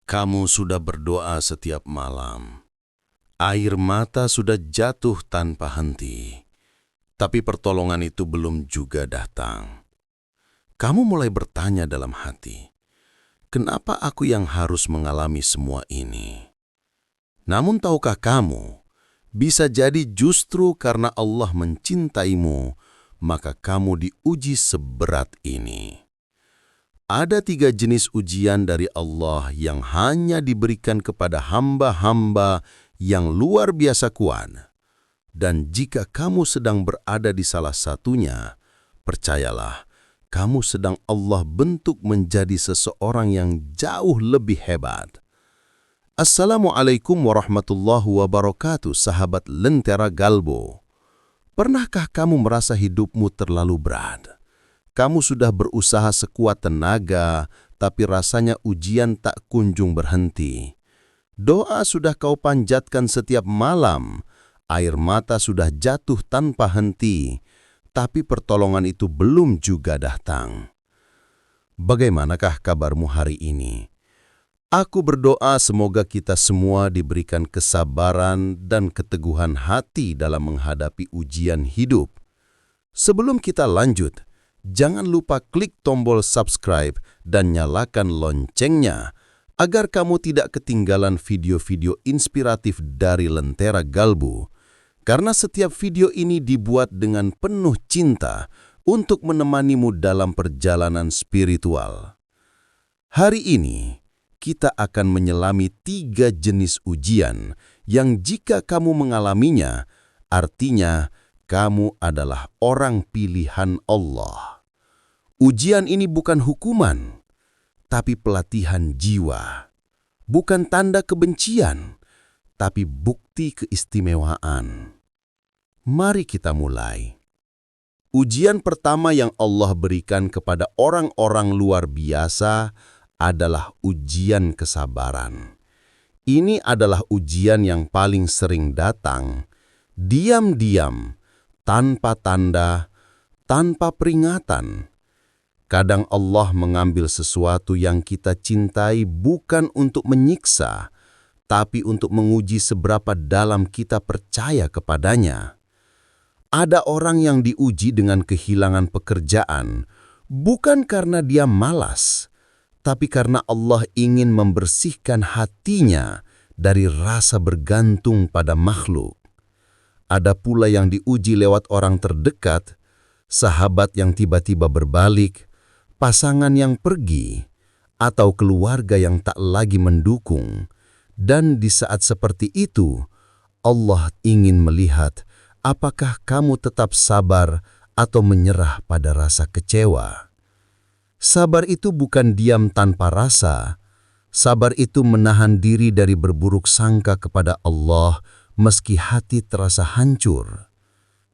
Kamu sudah berdoa setiap malam. Air mata sudah jatuh tanpa henti. Tapi pertolongan itu belum juga datang. Kamu mulai bertanya dalam hati, kenapa aku yang harus mengalami semua ini? Namun tahukah kamu, bisa jadi justru karena Allah mencintaimu, maka kamu diuji seberat ini. Ada 3 jenis ujian dari Allah yang hanya diberikan kepada hamba-hamba yang luar biasa kuat. Dan jika kamu sedang berada di salah satunya, percayalah, kamu sedang Allah bentuk menjadi seseorang yang jauh lebih hebat. Assalamualaikum warahmatullahi wabarakatuh, sahabat Lentera Galbo. Pernahkah kamu merasa hidupmu terlalu berat? Kamu sudah berusaha sekuat tenaga, tapi rasanya ujian tak kunjung berhenti. Doa sudah kau panjatkan setiap malam, air mata sudah jatuh tanpa henti, tapi pertolongan itu belum juga datang. Bagaimanakah kabarmu hari ini? Aku berdoa semoga kita semua diberikan kesabaran dan keteguhan hati dalam menghadapi ujian hidup. Sebelum kita lanjut, jangan lupa klik tombol subscribe dan nyalakan loncengnya agar kamu tidak ketinggalan video-video inspiratif dari Lentera Galbu. Karena setiap video ini dibuat dengan penuh cinta untuk menemanimu dalam perjalanan spiritual. Hari ini, kita akan menyelami 3 jenis ujian yang jika kamu mengalaminya, artinya kamu adalah orang pilihan Allah. Ujian ini bukan hukuman, tapi pelatihan jiwa. Bukan tanda kebencian, tapi bukti keistimewaan. Mari kita mulai. Ujian pertama yang Allah berikan kepada orang-orang luar biasa adalah ujian kesabaran. Ini adalah ujian yang paling sering datang, diam-diam, tanpa tanda, tanpa peringatan. Kadang Allah mengambil sesuatu yang kita cintai bukan untuk menyiksa, tapi untuk menguji seberapa dalam kita percaya kepadanya. Ada orang yang diuji dengan kehilangan pekerjaan, bukan karena dia malas, tapi karena Allah ingin membersihkan hatinya dari rasa bergantung pada makhluk. Ada pula yang diuji lewat orang terdekat, sahabat yang tiba-tiba berbalik, pasangan yang pergi, atau keluarga yang tak lagi mendukung. Dan di saat seperti itu, Allah ingin melihat apakah kamu tetap sabar atau menyerah pada rasa kecewa. Sabar itu bukan diam tanpa rasa. Sabar itu menahan diri dari berburuk sangka kepada Allah meski hati terasa hancur.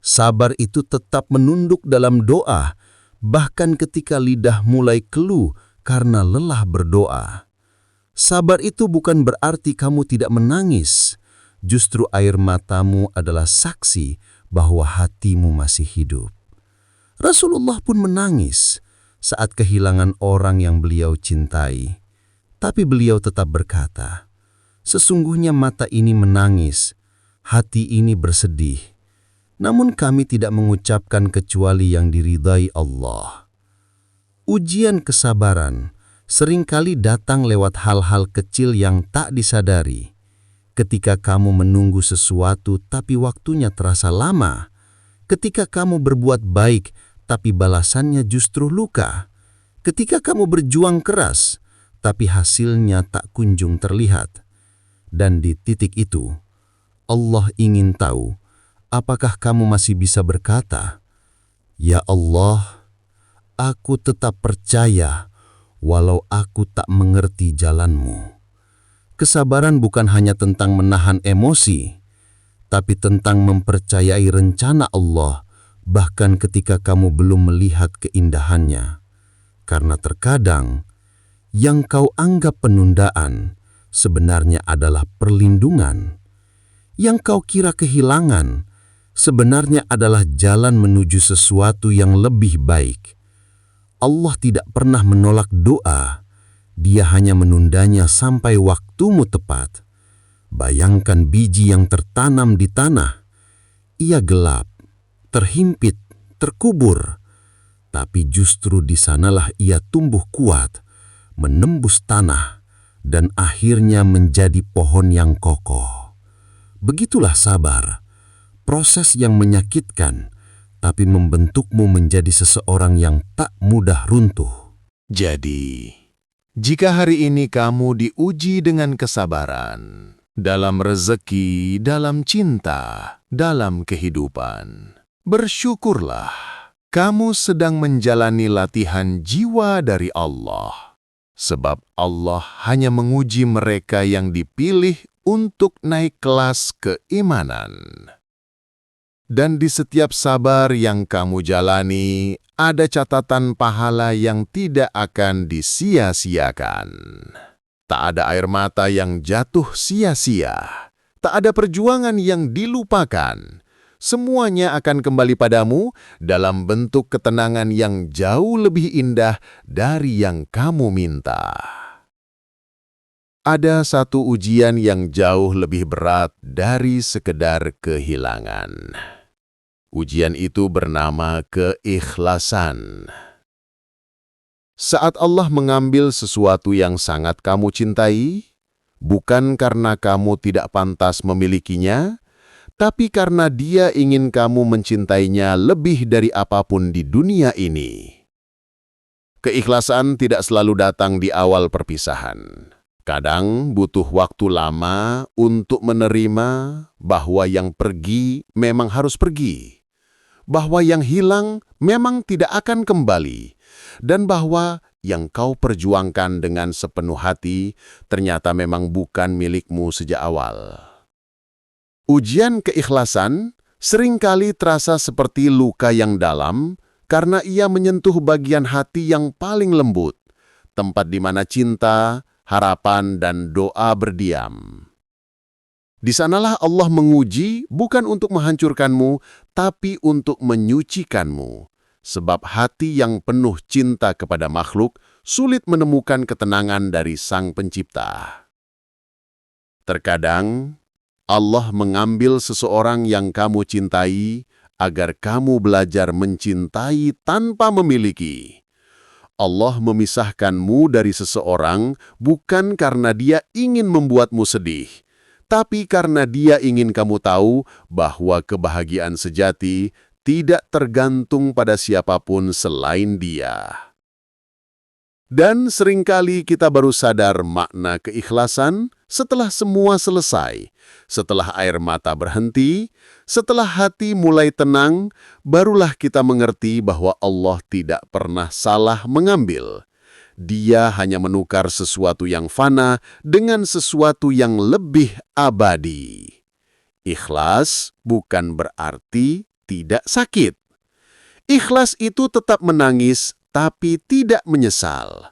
Sabar itu tetap menunduk dalam doa, bahkan ketika lidah mulai keluh karena lelah berdoa. Sabar itu bukan berarti kamu tidak menangis. Justru air matamu adalah saksi bahwa hatimu masih hidup. Rasulullah pun menangis saat kehilangan orang yang beliau cintai. Tapi beliau tetap berkata, sesungguhnya mata ini menangis, hati ini bersedih. Namun kami tidak mengucapkan kecuali yang diridai Allah. Ujian kesabaran seringkali datang lewat hal-hal kecil yang tak disadari. Ketika kamu menunggu sesuatu tapi waktunya terasa lama. Ketika kamu berbuat baik tapi balasannya justru luka. Ketika kamu berjuang keras tapi hasilnya tak kunjung terlihat. Dan di titik itu, Allah ingin tahu, apakah kamu masih bisa berkata, "Ya Allah, aku tetap percaya walau aku tak mengerti jalan-Mu." Kesabaran bukan hanya tentang menahan emosi, tapi tentang mempercayai rencana Allah bahkan ketika kamu belum melihat keindahannya. Karena terkadang, yang kau anggap penundaan sebenarnya adalah perlindungan. Yang kau kira kehilangan sebenarnya adalah jalan menuju sesuatu yang lebih baik. Allah tidak pernah menolak doa, Dia hanya menundanya sampai waktumu tepat. Bayangkan biji yang tertanam di tanah. Ia gelap, terhimpit, terkubur. Tapi justru di sanalah ia tumbuh kuat, menembus tanah, dan akhirnya menjadi pohon yang kokoh. Begitulah sabar, proses yang menyakitkan, tapi membentukmu menjadi seseorang yang tak mudah runtuh. Jadi, jika hari ini kamu diuji dengan kesabaran, dalam rezeki, dalam cinta, dalam kehidupan, bersyukurlah. Kamu sedang menjalani latihan jiwa dari Allah. Sebab Allah hanya menguji mereka yang dipilih untuk naik kelas keimanan. Dan di setiap sabar yang kamu jalani, ada catatan pahala yang tidak akan disia-siakan. Tak ada air mata yang jatuh sia-sia. Tak ada perjuangan yang dilupakan. Semuanya akan kembali padamu dalam bentuk ketenangan yang jauh lebih indah dari yang kamu minta. Ada satu ujian yang jauh lebih berat dari sekedar kehilangan. Ujian itu bernama keikhlasan. Saat Allah mengambil sesuatu yang sangat kamu cintai, bukan karena kamu tidak pantas memilikinya, tapi karena Dia ingin kamu mencintainya lebih dari apapun di dunia ini. Keikhlasan tidak selalu datang di awal perpisahan. Kadang butuh waktu lama untuk menerima bahwa yang pergi memang harus pergi, bahwa yang hilang memang tidak akan kembali, dan bahwa yang kau perjuangkan dengan sepenuh hati ternyata memang bukan milikmu sejak awal. Ujian keikhlasan seringkali terasa seperti luka yang dalam karena ia menyentuh bagian hati yang paling lembut, tempat di mana cinta, harapan, dan doa berdiam. Di sanalah Allah menguji bukan untuk menghancurkanmu, tapi untuk menyucikanmu. Sebab hati yang penuh cinta kepada makhluk sulit menemukan ketenangan dari Sang Pencipta. Terkadang, Allah mengambil seseorang yang kamu cintai agar kamu belajar mencintai tanpa memiliki. Allah memisahkanmu dari seseorang bukan karena Dia ingin membuatmu sedih, tapi karena Dia ingin kamu tahu bahwa kebahagiaan sejati tidak tergantung pada siapapun selain Dia. Dan seringkali kita baru sadar makna keikhlasan setelah semua selesai, setelah air mata berhenti, setelah hati mulai tenang, barulah kita mengerti bahwa Allah tidak pernah salah mengambil. Dia hanya menukar sesuatu yang fana dengan sesuatu yang lebih abadi. Ikhlas bukan berarti tidak sakit. Ikhlas itu tetap menangis, tapi tidak menyesal.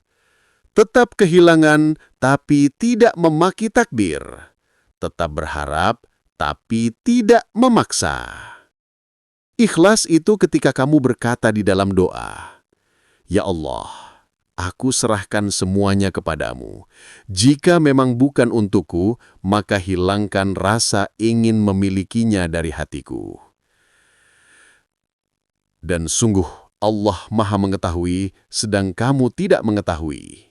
Tetap kehilangan, tapi tidak memaki takdir. Tetap berharap, tapi tidak memaksa. Ikhlas itu ketika kamu berkata di dalam doa, "Ya Allah, aku serahkan semuanya kepadamu. Jika memang bukan untukku, maka hilangkan rasa ingin memilikinya dari hatiku." Dan sungguh Allah Maha Mengetahui, sedang kamu tidak mengetahui.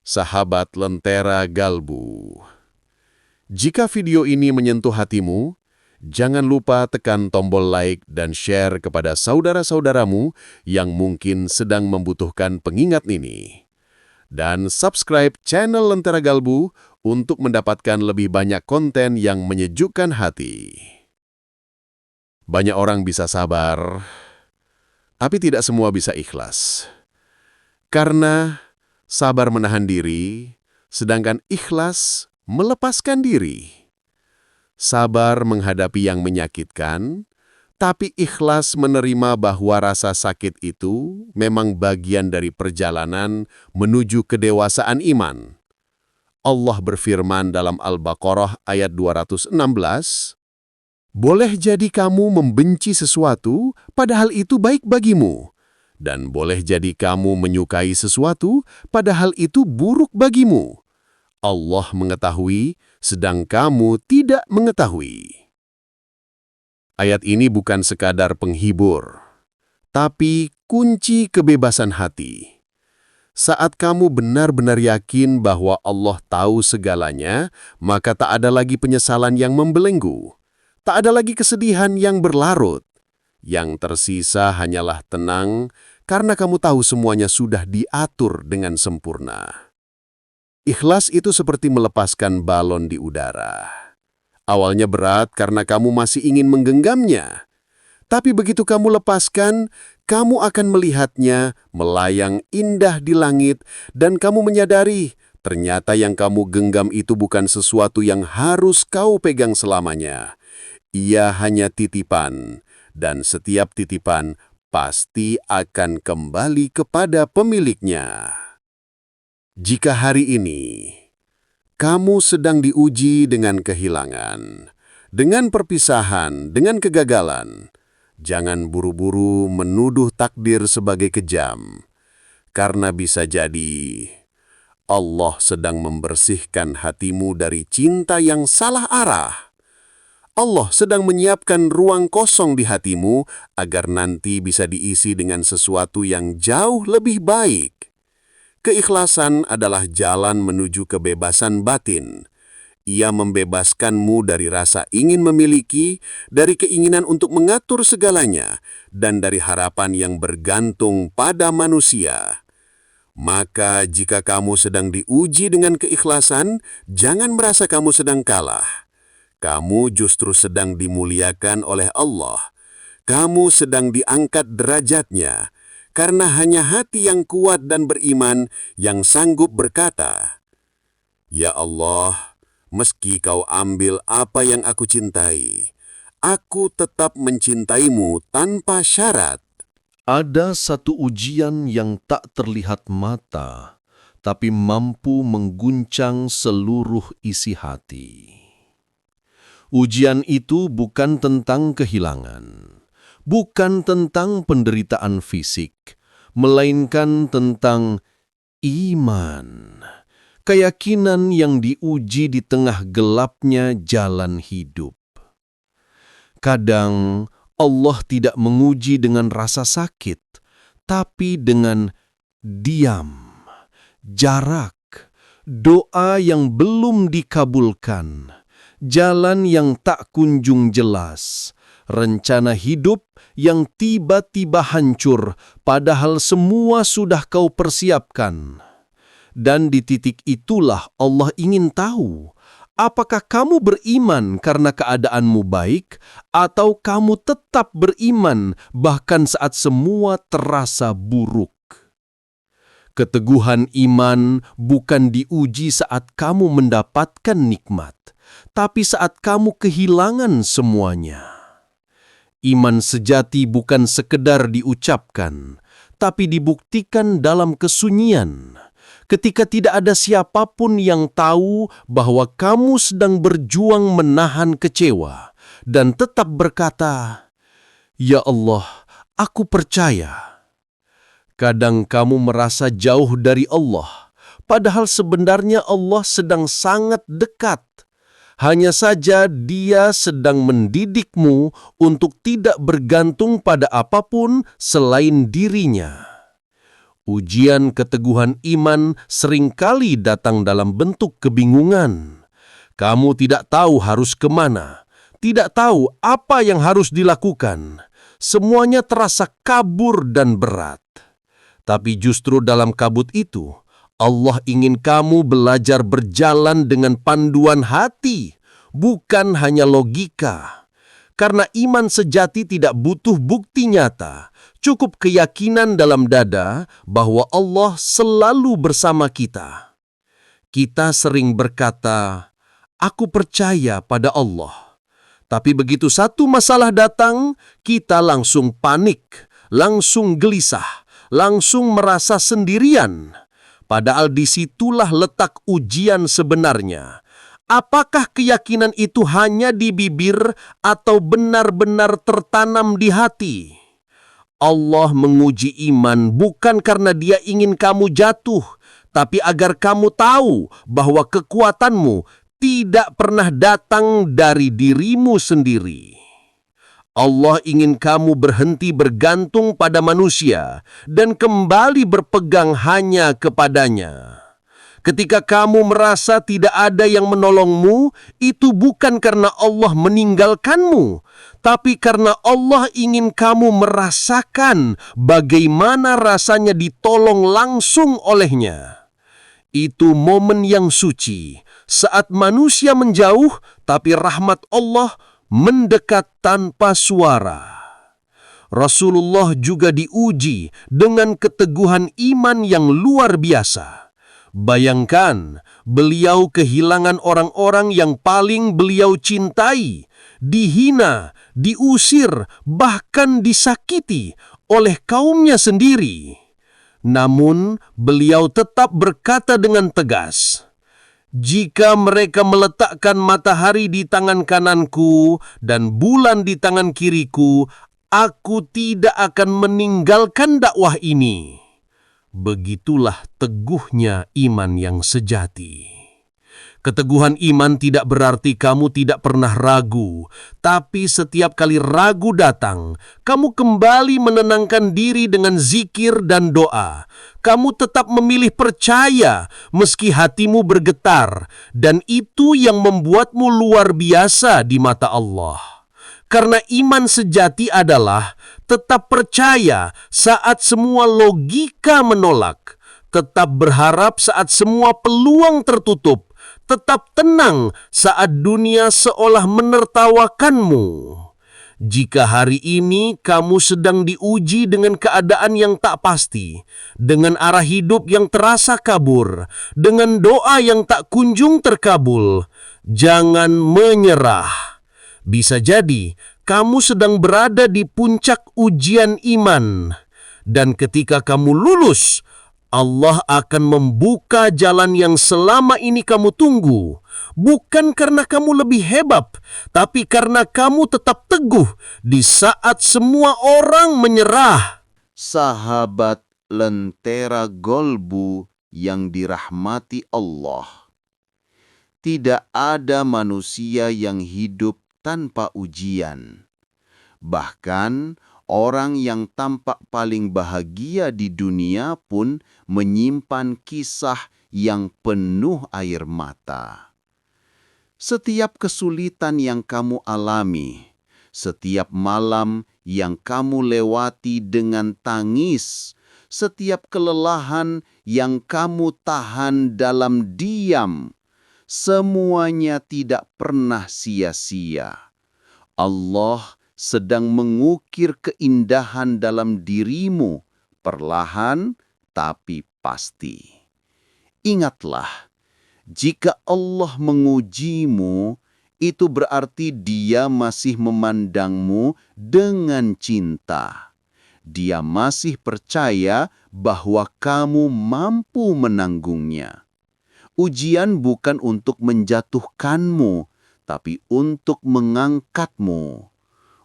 Sahabat Lentera Galbu, jika video ini menyentuh hatimu, jangan lupa tekan tombol like dan share kepada saudara-saudaramu yang mungkin sedang membutuhkan pengingat ini. Dan subscribe channel Lentera Galbu untuk mendapatkan lebih banyak konten yang menyejukkan hati. Banyak orang bisa sabar, tapi tidak semua bisa ikhlas. Karena sabar menahan diri, sedangkan ikhlas melepaskan diri. Sabar menghadapi yang menyakitkan, tapi ikhlas menerima bahwa rasa sakit itu memang bagian dari perjalanan menuju kedewasaan iman. Allah berfirman dalam Al-Baqarah ayat 216, "Boleh jadi kamu membenci sesuatu, padahal itu baik bagimu. Dan boleh jadi kamu menyukai sesuatu, padahal itu buruk bagimu. Allah mengetahui, sedang kamu tidak mengetahui. Ayat ini bukan sekadar penghibur, tapi kunci kebebasan hati. Saat kamu benar-benar yakin bahwa Allah tahu segalanya, maka tak ada lagi penyesalan yang membelenggu. Tak ada lagi kesedihan yang berlarut. Yang tersisa hanyalah tenang, karena kamu tahu semuanya sudah diatur dengan sempurna. Ikhlas itu seperti melepaskan balon di udara. Awalnya berat karena kamu masih ingin menggenggamnya. Tapi begitu kamu lepaskan, kamu akan melihatnya melayang indah di langit dan kamu menyadari ternyata yang kamu genggam itu bukan sesuatu yang harus kau pegang selamanya. Ia hanya titipan, dan setiap titipan pasti akan kembali kepada pemiliknya. Jika hari ini kamu sedang diuji dengan kehilangan, dengan perpisahan, dengan kegagalan, jangan buru-buru menuduh takdir sebagai kejam, karena bisa jadi Allah sedang membersihkan hatimu dari cinta yang salah arah. Allah sedang menyiapkan ruang kosong di hatimu agar nanti bisa diisi dengan sesuatu yang jauh lebih baik. Keikhlasan adalah jalan menuju kebebasan batin. Ia membebaskanmu dari rasa ingin memiliki, dari keinginan untuk mengatur segalanya, dan dari harapan yang bergantung pada manusia. Maka jika kamu sedang diuji dengan keikhlasan, jangan merasa kamu sedang kalah. Kamu justru sedang dimuliakan oleh Allah. Kamu sedang diangkat derajatnya, karena hanya hati yang kuat dan beriman yang sanggup berkata, "Ya Allah, meski kau ambil apa yang aku cintai, aku tetap mencintaimu tanpa syarat." Ada satu ujian yang tak terlihat mata, tapi mampu mengguncang seluruh isi hati. Ujian itu bukan tentang kehilangan, bukan tentang penderitaan fisik, melainkan tentang iman, keyakinan yang diuji di tengah gelapnya jalan hidup. Kadang Allah tidak menguji dengan rasa sakit, tapi dengan diam, jarak, doa yang belum dikabulkan, jalan yang tak kunjung jelas, rencana hidup yang tiba-tiba hancur, padahal semua sudah kau persiapkan. Dan di titik itulah Allah ingin tahu, apakah kamu beriman karena keadaanmu baik, atau kamu tetap beriman bahkan saat semua terasa buruk. Keteguhan iman bukan diuji saat kamu mendapatkan nikmat, tapi saat kamu kehilangan semuanya. Iman sejati bukan sekedar diucapkan, tapi dibuktikan dalam kesunyian. Ketika tidak ada siapapun yang tahu bahwa kamu sedang berjuang menahan kecewa dan tetap berkata, "Ya Allah, aku percaya." Kadang kamu merasa jauh dari Allah, padahal sebenarnya Allah sedang sangat dekat. Hanya saja Dia sedang mendidikmu untuk tidak bergantung pada apapun selain dirinya. Ujian keteguhan iman seringkali datang dalam bentuk kebingungan. Kamu tidak tahu harus kemana, tidak tahu apa yang harus dilakukan. Semuanya terasa kabur dan berat. Tapi justru dalam kabut itu, Allah ingin kamu belajar berjalan dengan panduan hati, bukan hanya logika. Karena iman sejati tidak butuh bukti nyata, cukup keyakinan dalam dada bahwa Allah selalu bersama kita. Kita sering berkata, "Aku percaya pada Allah." Tapi begitu satu masalah datang, kita langsung panik, langsung gelisah, langsung merasa sendirian. Padahal disitulah letak ujian sebenarnya. Apakah keyakinan itu hanya di bibir atau benar-benar tertanam di hati? Allah menguji iman bukan karena Dia ingin kamu jatuh, tapi agar kamu tahu bahwa kekuatanmu tidak pernah datang dari dirimu sendiri. Allah ingin kamu berhenti bergantung pada manusia dan kembali berpegang hanya kepadanya. Ketika kamu merasa tidak ada yang menolongmu, itu bukan karena Allah meninggalkanmu, tapi karena Allah ingin kamu merasakan bagaimana rasanya ditolong langsung olehnya. Itu momen yang suci, saat manusia menjauh, tapi rahmat Allah mendekat tanpa suara. Rasulullah juga diuji dengan keteguhan iman yang luar biasa. Bayangkan, beliau kehilangan orang-orang yang paling beliau cintai, dihina, diusir, bahkan disakiti oleh kaumnya sendiri. Namun, beliau tetap berkata dengan tegas, "Jika mereka meletakkan matahari di tangan kananku dan bulan di tangan kiriku, aku tidak akan meninggalkan dakwah ini." Begitulah teguhnya iman yang sejati. Keteguhan iman tidak berarti kamu tidak pernah ragu, tapi setiap kali ragu datang, kamu kembali menenangkan diri dengan zikir dan doa. Kamu tetap memilih percaya meski hatimu bergetar, dan itu yang membuatmu luar biasa di mata Allah. Karena iman sejati adalah tetap percaya saat semua logika menolak, tetap berharap saat semua peluang tertutup, tetap tenang saat dunia seolah menertawakanmu. Jika hari ini kamu sedang diuji dengan keadaan yang tak pasti, dengan arah hidup yang terasa kabur, dengan doa yang tak kunjung terkabul, jangan menyerah. Bisa jadi kamu sedang berada di puncak ujian iman, dan ketika kamu lulus, Allah akan membuka jalan yang selama ini kamu tunggu, bukan karena kamu lebih hebat, tapi karena kamu tetap teguh di saat semua orang menyerah. Sahabat Lentera Golbu yang dirahmati Allah, tidak ada manusia yang hidup tanpa ujian. Bahkan orang yang tampak paling bahagia di dunia pun menyimpan kisah yang penuh air mata. Setiap kesulitan yang kamu alami, setiap malam yang kamu lewati dengan tangis, setiap kelelahan yang kamu tahan dalam diam, semuanya tidak pernah sia-sia. Allah sedang mengukir keindahan dalam dirimu, perlahan tapi pasti. Ingatlah, jika Allah mengujimu, itu berarti Dia masih memandangmu dengan cinta. Dia masih percaya bahwa kamu mampu menanggungnya. Ujian bukan untuk menjatuhkanmu, tapi untuk mengangkatmu.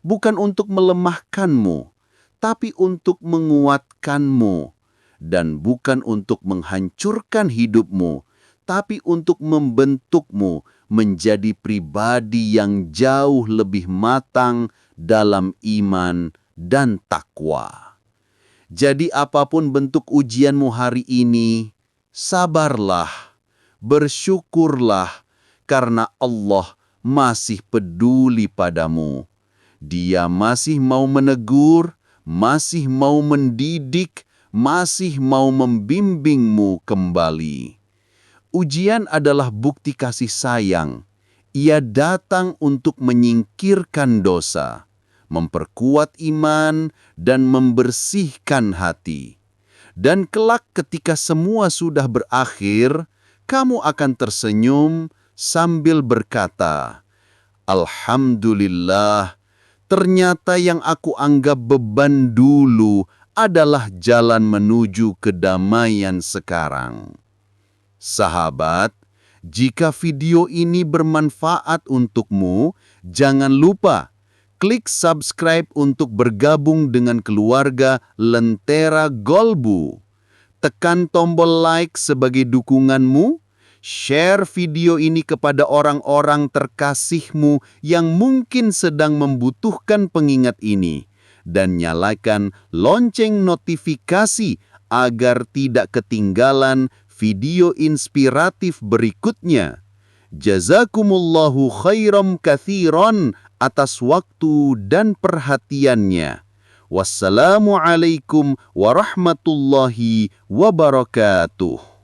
Bukan untuk melemahkanmu, tapi untuk menguatkanmu. Dan bukan untuk menghancurkan hidupmu, tapi untuk membentukmu menjadi pribadi yang jauh lebih matang dalam iman dan takwa. Jadi apapun bentuk ujianmu hari ini, sabarlah. Bersyukurlah karena Allah masih peduli padamu. Dia masih mau menegur, masih mau mendidik, masih mau membimbingmu kembali. Ujian adalah bukti kasih sayang. Ia datang untuk menyingkirkan dosa, memperkuat iman, dan membersihkan hati. Dan kelak ketika semua sudah berakhir, kamu akan tersenyum sambil berkata, "Alhamdulillah, ternyata yang aku anggap beban dulu adalah jalan menuju kedamaian sekarang." Sahabat, jika video ini bermanfaat untukmu, jangan lupa Klik subscribe untuk bergabung dengan keluarga Lentera Golbu. Tekan tombol like sebagai dukunganmu. Share video ini kepada orang-orang terkasihmu yang mungkin sedang membutuhkan pengingat ini. Dan nyalakan lonceng notifikasi agar tidak ketinggalan video inspiratif berikutnya. Jazakumullahu khairam kathiran atas waktu dan perhatiannya. Wassalamualaikum warahmatullahi wabarakatuh.